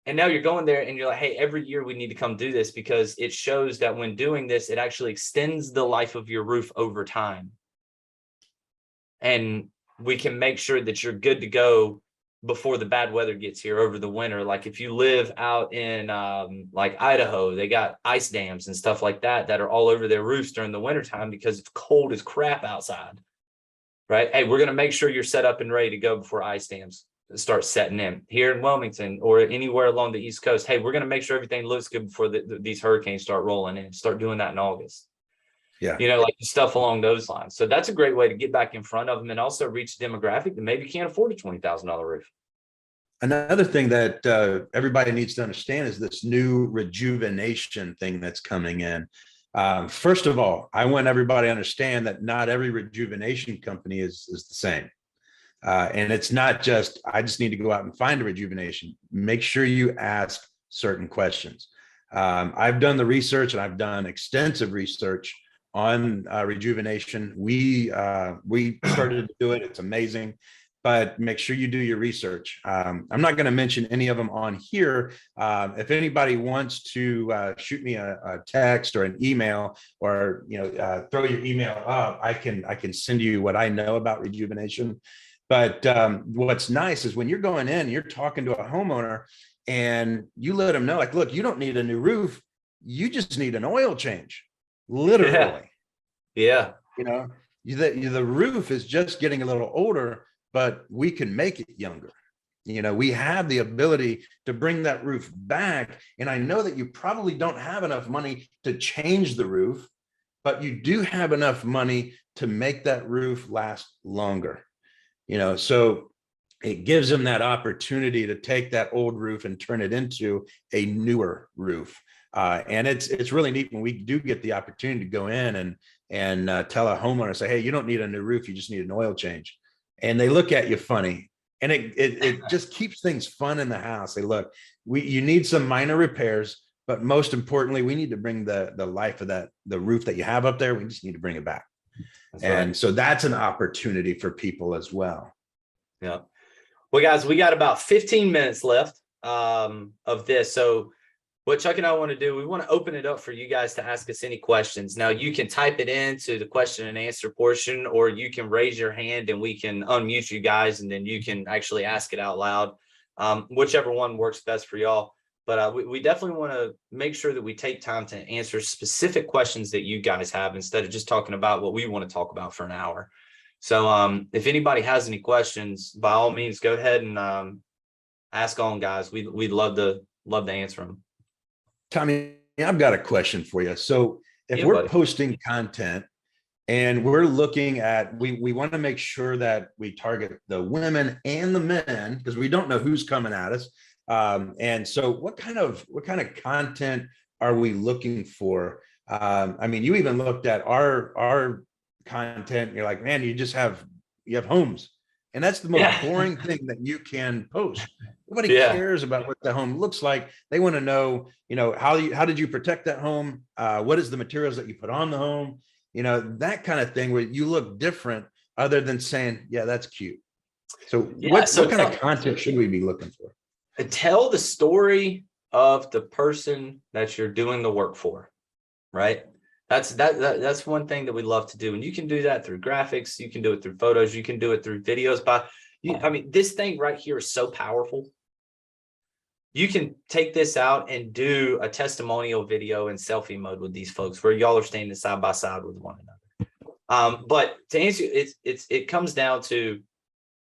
now you're going there and you're like, hey, every year we need to come do this because it shows that when doing this, it actually extends the life of your roof over time. And we can make sure that you're good to go before the bad weather gets here over the winter. Like if you live out in like Idaho, they got ice dams and stuff like that are all over their roofs during the wintertime because it's cold as crap outside, right? Hey, we're going to make sure you're set up and ready to go before ice dams start setting in here in Wilmington or anywhere along the East Coast. Hey, we're going to make sure everything looks good before these hurricanes start rolling in. Start doing that in August.
Yeah.
Like stuff along those lines. So that's a great way to get back in front of them and also reach a demographic that maybe can't afford a $20,000 roof.
Another thing that everybody needs to understand is this new rejuvenation thing that's coming in. First of all, I want everybody to understand that not every rejuvenation company is the same. And it's not just, I just need to go out and find a rejuvenation. Make sure you ask certain questions. I've done the research and I've done extensive research on rejuvenation. We started to do it. It's amazing, but make sure you do your research. I'm not going to mention any of them on here. If anybody wants to shoot me a text or an email or, throw your email up, I can send you what I know about rejuvenation. But what's nice is when you're going in, you're talking to a homeowner and you let them know, like, look, you don't need a new roof. You just need an oil change, literally.
Yeah.
The roof is just getting a little older, but we can make it younger. We have the ability to bring that roof back. And I know that you probably don't have enough money to change the roof, but you do have enough money to make that roof last longer. So it gives them that opportunity to take that old roof and turn it into a newer roof. And it's really neat when we do get the opportunity to go in and tell a homeowner, say, hey, you don't need a new roof, you just need an oil change. And they look at you funny. And it just keeps things fun in the house. They look, you need some minor repairs, but most importantly, we need to bring the life of the roof that you have up there. We just need to bring it back. So that's an opportunity for people as well.
Yeah. Well, guys, we got about 15 minutes left of this. So what Chuck and I want to do, we want to open it up for you guys to ask us any questions. Now, you can type it into the question and answer portion, or you can raise your hand and we can unmute you guys, and then you can actually ask it out loud, whichever one works best for y'all. But we definitely want to make sure that we take time to answer specific questions that you guys have instead of just talking about what we want to talk about for an hour. So if anybody has any questions, by all means, go ahead and ask on, guys. We'd love to answer them.
Tommy, I've got a question for you. So if
Yeah,
we're
buddy.
posting content and we're looking at, we want to make sure that we target the women and the men, because we don't know who's coming at us. And so what kind of content are we looking for? I mean, you even looked at our content and you're like, man, you have homes. And that's the most boring thing that you can post. Nobody cares about what the home looks like. They want to know, how did you protect that home? What is the materials that you put on the home? That kind of thing where you look different other than saying, yeah, that's cute. So what kind of content should we be looking for?
Tell the story of the person that you're doing the work for, right? That's one thing that we love to do. And you can do that through graphics. You can do it through photos. You can do it through videos. I mean, this thing right here is so powerful. You can take this out and do a testimonial video in selfie mode with these folks where y'all are standing side by side with one another. But to answer, it comes down to,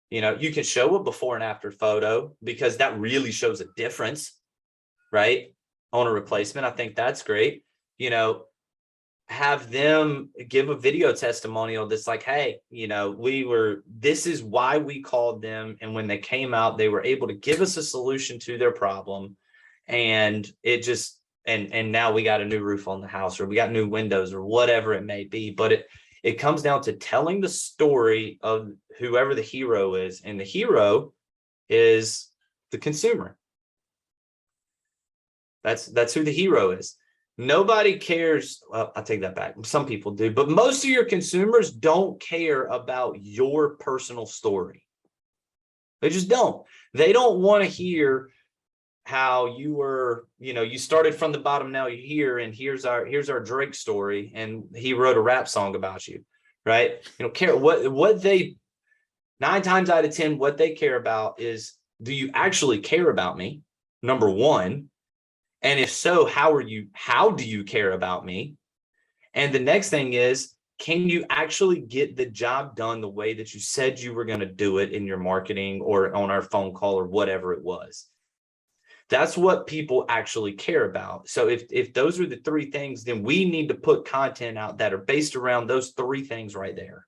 you can show a before and after photo because that really shows a difference, right? On a replacement. I think that's great. Have them give a video testimonial that's like, hey, this is why we called them. And when they came out, they were able to give us a solution to their problem. And and now we got a new roof on the house, or we got new windows, or whatever it may be. But it comes down to telling the story of whoever the hero is. And the hero is the consumer. That's who the hero is. Nobody cares. Well, I take that back. Some people do, but most of your consumers don't care about your personal story. They just don't. They don't want to hear how you were, you started from the bottom, now you're here, and here's our Drake story, and he wrote a rap song about you, right? You don't care what they 9 times out of 10, what they care about is, do you actually care about me? Number one. And if so, how do you care about me? And the next thing is, can you actually get the job done the way that you said you were going to do it in your marketing or on our phone call or whatever it was? That's what people actually care about. So if those are the 3 things, then we need to put content out that are based around those 3 things right there.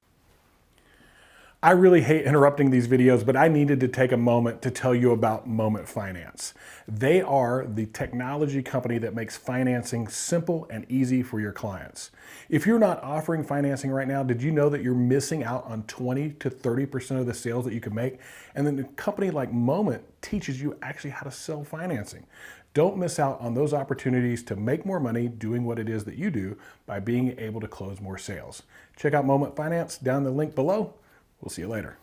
I really hate interrupting these videos, but I needed to take a moment to tell you about Moment Finance. They are the technology company that makes financing simple and easy for your clients. If you're not offering financing right now, did you know that you're missing out on 20 to 30% of the sales that you can make? And then a company like Moment teaches you actually how to sell financing. Don't miss out on those opportunities to make more money doing what it is that you do by being able to close more sales. Check out Moment Finance down the link below. We'll see you later.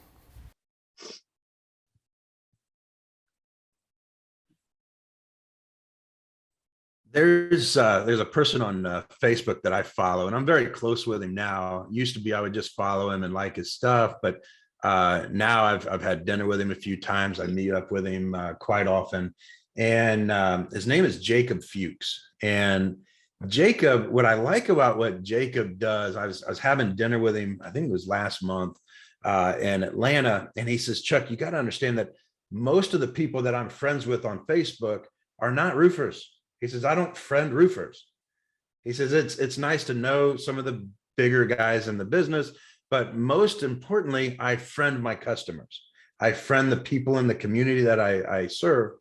There's a person on Facebook that I follow, and I'm very close with him now. Used to be I would just follow him and like his stuff, but now I've had dinner with him a few times. I meet up with him quite often, and his name is Jacob Fuchs. And Jacob, what I like about what Jacob does, I was having dinner with him, I think it was last month, in Atlanta, and he says, Chuck, you got to understand that most of the people that I'm friends with on Facebook are not roofers. He says, I don't friend roofers. He says, it's nice to know some of the bigger guys in the business, but most importantly, I friend my customers. I friend the people in the community that I serve.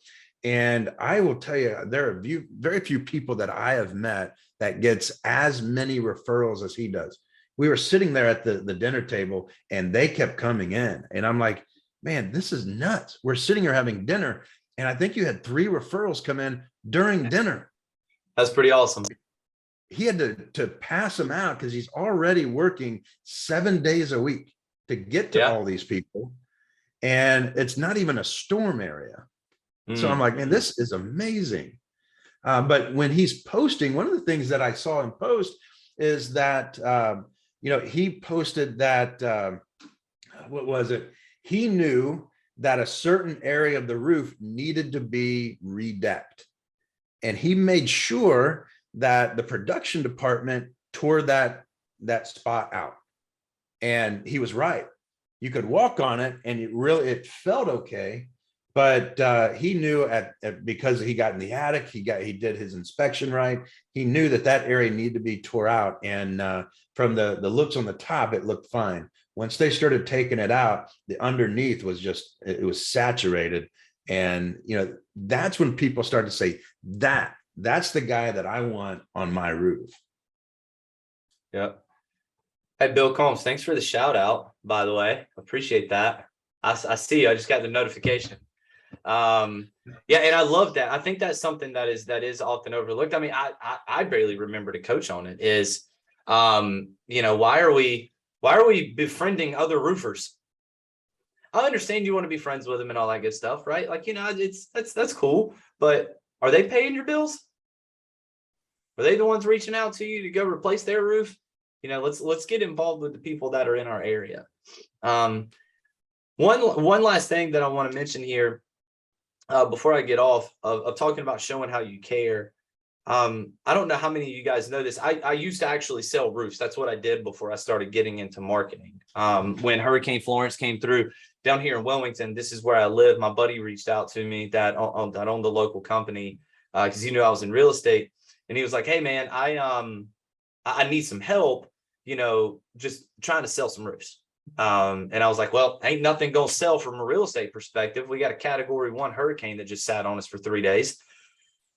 And I will tell you, there are very few people that I have met that gets as many referrals as he does. We were sitting there at the dinner table and they kept coming in. And I'm like, man, this is nuts. We're sitting here having dinner. And I think you had 3 referrals come in during dinner.
That's pretty awesome.
He had to pass them out because he's already working 7 days a week to get to all these people. And it's not even a storm area. So I'm like, man, this is amazing. But when he's posting, one of the things that I saw him post is that, he posted that, what was it? He knew that a certain area of the roof needed to be redecked. And he made sure that the production department tore that spot out. And he was right. You could walk on it and it felt okay. But he knew because he got in the attic, he did his inspection right. He knew that area needed to be tore out. And from the looks on the top, it looked fine. Once they started taking it out, the underneath was it was saturated. And, that's when people start to say that's the guy that I want on my roof.
Yep. Hey, Bill Combs, thanks for the shout out, by the way. Appreciate that. I see you. I just got the notification. Yeah, and I love that. I think that's something that is often overlooked. I mean, I barely remember to coach on it is, why are we befriending other roofers? I understand you want to be friends with them and all that good stuff, right? Like, that's cool, but are they paying your bills? Are they the ones reaching out to you to go replace their roof? Let's get involved with the people that are in our area. One last thing that I want to mention here, before I get off of talking about showing how you care. I don't know how many of you guys know this. I used to actually sell roofs. That's what I did before I started getting into marketing. When Hurricane Florence came through down here in Wilmington, this is where I live. My buddy reached out to me that owned the local company because he knew I was in real estate. And he was like, hey, man, I need some help, just trying to sell some roofs. And I was like, well, ain't nothing gonna sell from a real estate perspective. We got a category 1 hurricane that just sat on us for 3 days.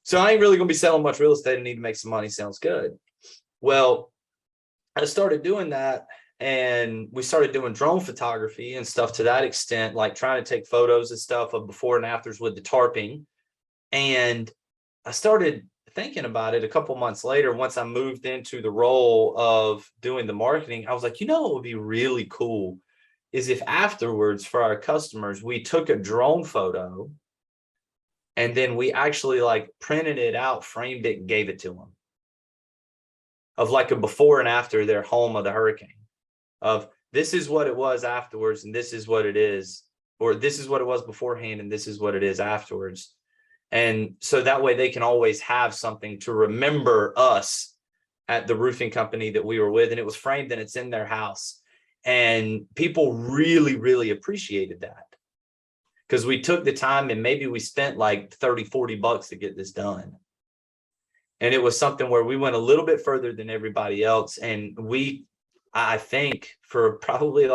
So I ain't really gonna be selling much real estate. I need to make some money. Sounds good. Well, I started doing that and we started doing drone photography and stuff to that extent, like trying to take photos and stuff of before and afters with the tarping. And I started thinking about it a couple months later, once I moved into the role of doing the marketing. I was like, what would be really cool is if afterwards for our customers, we took a drone photo and then we actually printed it out, framed it, and gave it to them of a before and after their home of the hurricane, of this is what it was afterwards and this is what it is, or this is what it was beforehand and this is what it is afterwards. And so that way they can always have something to remember us at the roofing company that we were with. And it was framed and it's in their house. And people really, really appreciated that because we took the time and maybe we spent like $30-40 to get this done. And it was something where we went a little bit further than everybody else. And I think for probably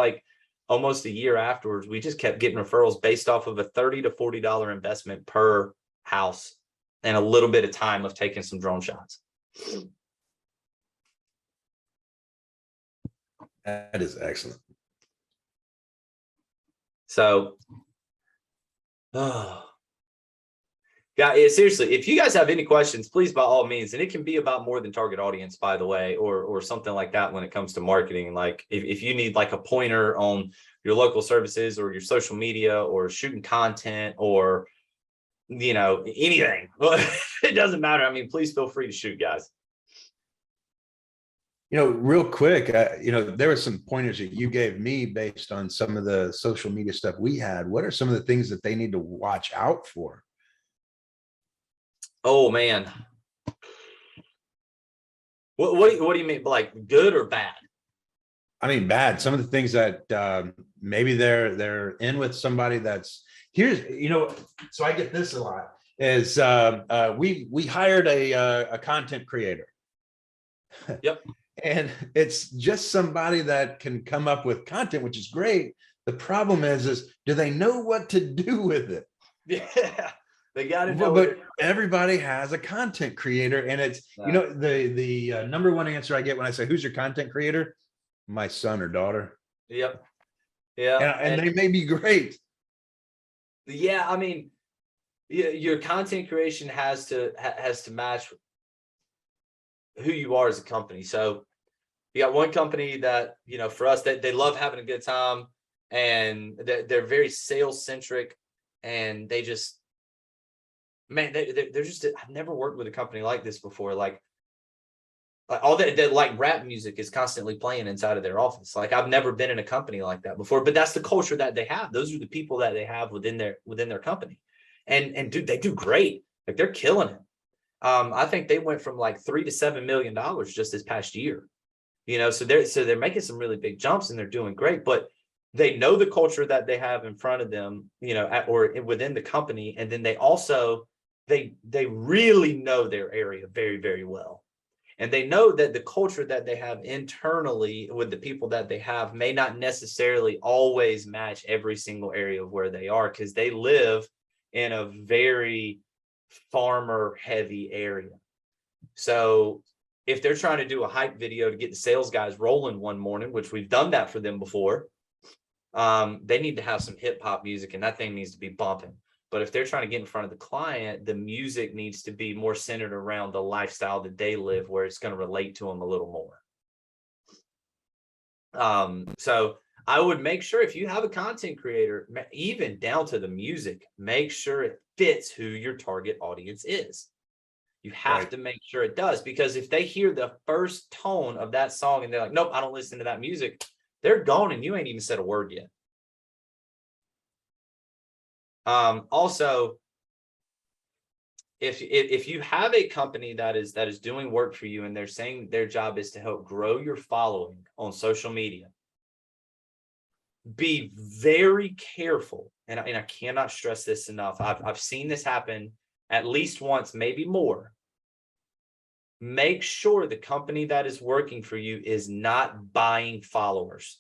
almost a year afterwards, we just kept getting referrals based off of a $30 to $40 investment per house and a little bit of time of taking some drone shots.
That is excellent.
So, yeah, seriously, if you guys have any questions, please, by all means, and it can be about more than target audience, by the way, or something like that when it comes to marketing. Like if you need a pointer on your local services or your social media or shooting content or anything, it doesn't matter. I mean, please feel free to shoot, guys.
Real quick, there were some pointers that you gave me based on some of the social media stuff we had. What are some of the things that they need to watch out for?
Oh man, what do you mean, good or bad? I
mean, bad. Some of the things that maybe they're in with somebody that's here's, so I get this a lot is we hired a content creator.
Yep.
And it's just somebody that can come up with content, which is great. The problem is do they know what to do with it?
Yeah, they got to know.
But everybody has a content creator, and it's the number one answer I get when I say, "Who's your content creator?" My son or daughter.
Yep. Yeah,
and they may be great.
Yeah, I mean, your content creation has to match who you are as a company. So you got one company that, for us, that they love having a good time, and they're very sales centric, and they just, man, they're just, I've never worked with a company like this before. Like all that like rap music is constantly playing inside of their office. Like I've never been in a company like that before, but that's the culture that they have. Those are the people that they have within their company. And dude, they do great. Like they're killing it. I think they went from like $3 to $7 million just this past year. So they're making some really big jumps, and they're doing great, but they know the culture that they have in front of them, or within the company. And then they also, they really know their area very, very well. And they know that the culture that they have internally with the people that they have may not necessarily always match every single area of where they are, because they live in a very farmer heavy area. So if they're trying to do a hype video to get the sales guys rolling one morning, which we've done that for them before, they need to have some hip hop music, and that thing needs to be bumping. But if they're trying to get in front of the client, the music needs to be more centered around the lifestyle that they live, where it's going to relate to them a little more. So I would make sure, if you have a content creator, even down to the music, make sure it fits who your target audience is. You have to make sure it does, because if they hear the first tone of that song and they're like, nope, I don't listen to that music, they're gone and you ain't even said a word yet. Also, if you have a company that is doing work for you, and they're saying their job is to help grow your following on social media, be very careful. And I cannot stress this enough. I've seen this happen at least once, maybe more. Make sure the company that is working for you is not buying followers,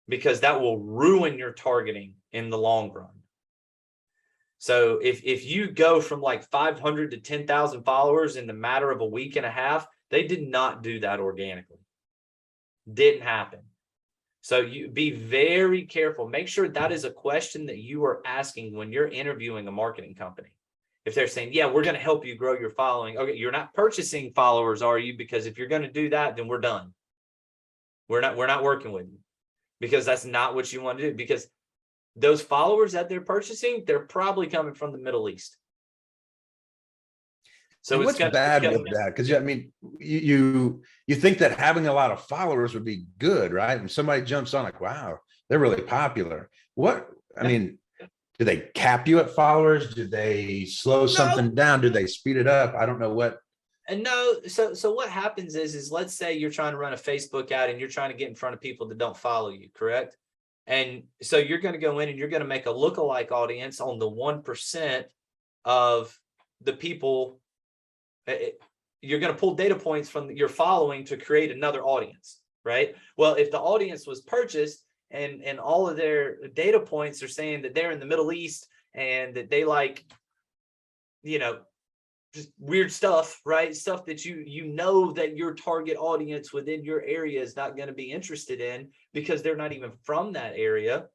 because that will ruin your targeting in the long run. So if you go from like 500 to 10,000 followers in the matter of a week and a half, they did not do that organically. Didn't happen. So you be very careful. Make sure that is a question that you are asking when you're interviewing a marketing company. If they're saying, yeah, we're going to help you grow your following. Okay, you're not purchasing followers, are you? Because if you're going to do that, then we're done. We're not working with you, because that's not what you want to do. Because those followers that they're purchasing, they're probably coming from the Middle East. So
what's bad with that? Because I mean, you think that having a lot of followers would be good, right? And somebody jumps on like, wow, they're really popular. What I mean, do they cap you at followers? Do they slow something down? Do they speed it up? I don't know what.
And no, so what happens is let's say you're trying to run a Facebook ad and you're trying to get in front of people that don't follow you, correct? And so you're going to go in and you're going to make a lookalike audience on the 1% of the people. You're going to pull data points from your following to create another audience, right? Well, if the audience was purchased and all of their data points are saying that they're in the Middle East and that they like, just weird stuff, right? Stuff that you know that your target audience within your area is not going to be interested in, because they're not even from that area.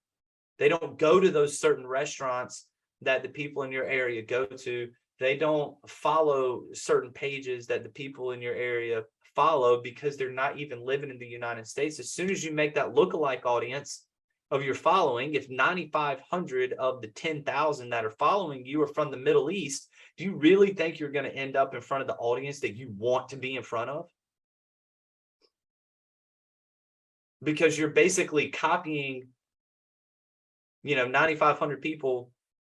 They don't go to those certain restaurants that the people in your area go to. They don't follow certain pages that the people in your area follow, because they're not even living in the United States. As soon as you make that lookalike audience of your following, if 9,500 of the 10,000 that are following you are from the Middle East, do you really think you're going to end up in front of the audience that you want to be in front of? Because you're basically copying, 9,500 people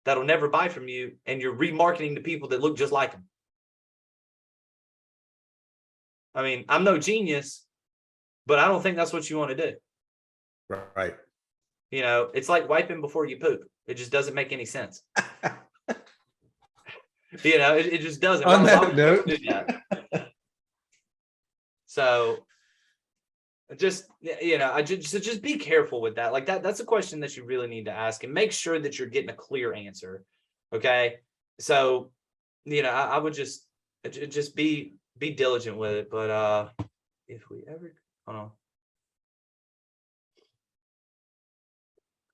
that'll never buy from you, and you're remarketing to people that look just like them. I mean, I'm no genius, but I don't think that's what you want to do.
Right.
You know, it's like wiping before you poop. It just doesn't make any sense. You know, it just doesn't.
On
Why
that
would you
note,
do that? So just, you know, just be careful with that. Like that's a question that you really need to ask, and make sure that you're getting a clear answer. Okay. So, you know, I would just be diligent with it. But if we ever, hold on.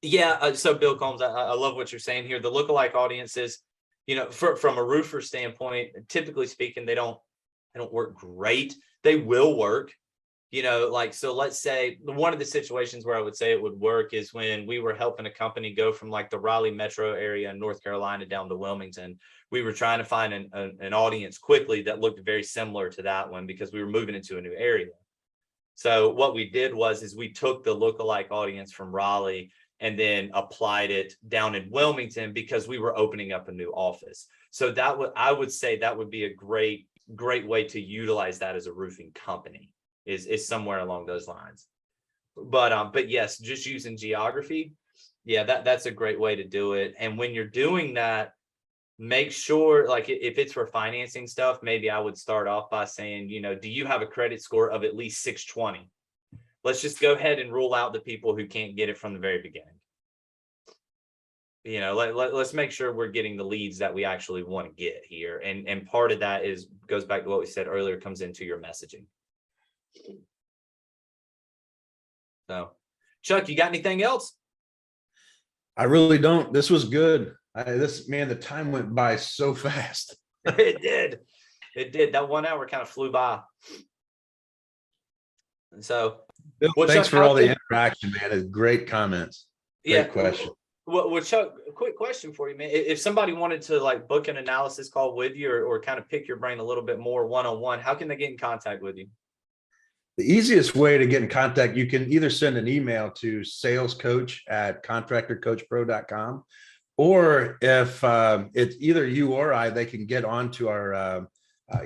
Yeah. So Bill Combs, I love what you're saying here. The lookalike audiences, you know, from a roofer standpoint, typically speaking, they don't work great. They will work, you know, like, so let's say one of the situations where I would say it would work is when we were helping a company go from like the Raleigh metro area in North Carolina down to Wilmington. We were trying to find an audience quickly that looked very similar to that one because we were moving into a new area. So what we did is we took the lookalike audience from Raleigh and then applied it down in Wilmington because we were opening up a new office. So I would say that would be a great way to utilize that as a roofing company is somewhere along those lines. But yes, just using geography. Yeah, that's a great way to do it. And when you're doing that, make sure, like if it's for financing stuff, maybe I would start off by saying, you know, do you have a credit score of at least 620? Let's just go ahead and rule out the people who can't get it from the very beginning. You know, let's make sure we're getting the leads that we actually want to get here. And part of that goes back to what we said earlier, comes into your messaging. So, Chuck, you got anything else?
I really don't. This was good. Man, the time went by so fast.
It did. That 1 hour kind of flew by. And so,
Bill, thanks for all the interaction, man. It's great comments. Great question.
Well, Chuck, a quick question for you, man. If somebody wanted to like book an analysis call with you or kind of pick your brain a little bit more one-on-one, how can they get in contact with you?
The easiest way to get in contact, you can either send an email to salescoach@contractorcoachpro.com, or if it's either you or I, they can get onto our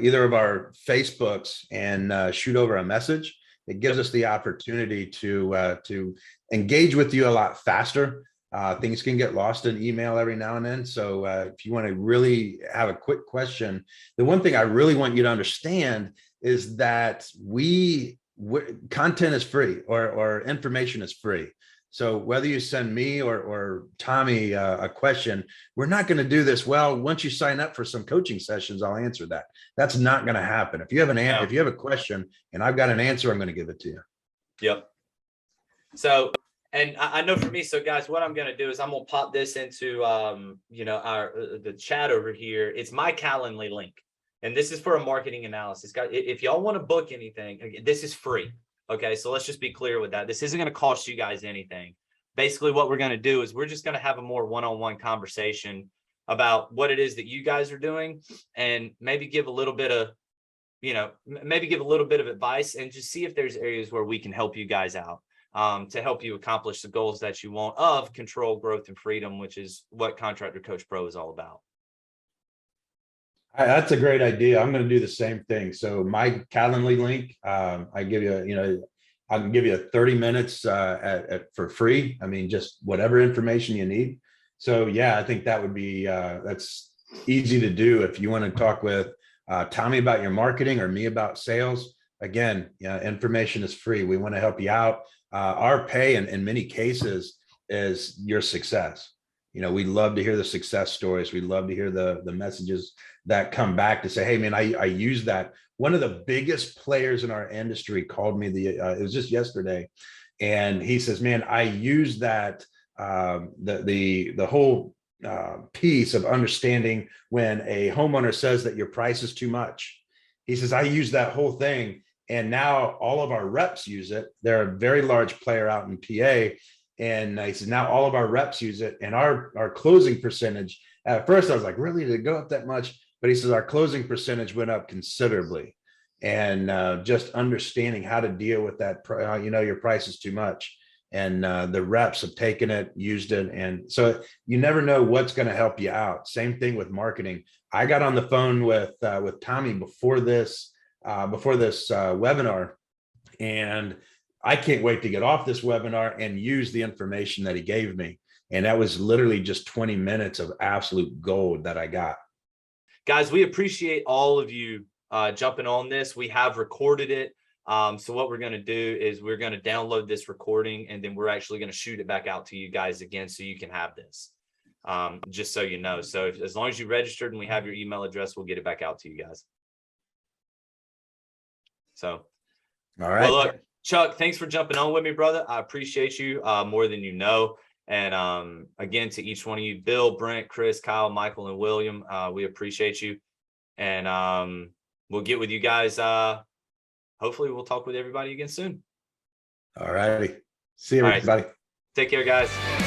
either of our Facebooks and shoot over a message. It gives us the opportunity to engage with you a lot faster. Things can get lost in email every now and then. So if you want to really have a quick question, the one thing I really want you to understand is that content is free or information is free. So whether you send me or Tommy a question, we're not going to do this. Well, once you sign up for some coaching sessions, I'll answer that. That's not going to happen. If you have if you have a question and I've got an answer, I'm going to give it to you.
Yep. So, and I know for me, so guys, what I'm going to do is I'm going to pop this into, you know, the chat over here. It's my Calendly link, and this is for a marketing analysis. Guys, if y'all want to book anything, this is free. Okay, so let's just be clear with that. This isn't going to cost you guys anything. Basically, what we're going to do is we're just going to have a more one-on-one conversation about what it is that you guys are doing, and maybe give a little bit of, you know, maybe give a little bit of advice, and just see if there's areas where we can help you guys out. To help you accomplish the goals that you want of control, growth, and freedom, which is what Contractor Coach Pro is all about.
That's a great idea. I'm going to do the same thing. So my Calendly link, I give you, you know, I can give you 30 minutes for free. I mean, just whatever information you need. So yeah, I think that would be, that's easy to do. If you want to talk with Tommy about your marketing or me about sales, again, information is free. We want to help you out. Our pay in many cases is your success. You know, we love to hear the success stories. We love to hear the messages that come back to say, hey man, I use that. One of the biggest players in our industry called me it was just yesterday. And he says, man, I use that, the whole piece of understanding when a homeowner says that your price is too much. He says, I use that whole thing. And now all of our reps use it. They're a very large player out in PA. And he says, now all of our reps use it. And our closing percentage, at first I was like, really, did it go up that much? But he says, our closing percentage went up considerably. And just understanding how to deal with that, you know, your price is too much. And the reps have taken it, used it. And so you never know what's going to help you out. Same thing with marketing. I got on the phone with Tommy before this webinar, and I can't wait to get off this webinar and use the information that he gave me. And that was literally just 20 minutes of absolute gold that I got.
Guys, we appreciate all of you jumping on this. We have recorded it. So what we're going to do is we're going to download this recording, and then we're actually going to shoot it back out to you guys again so you can have this, just so you know. So as long as you registered and we have your email address, we'll get it back out to you guys. So,
all right.
Well, look, Chuck, thanks for jumping on with me, brother. I appreciate you more than you know. And again, to each one of you, Bill, Brent, Chris, Kyle, Michael, and William, we appreciate you. And we'll get with you guys. Hopefully we'll talk with everybody again soon.
All righty. See you, everybody.
Take care, guys.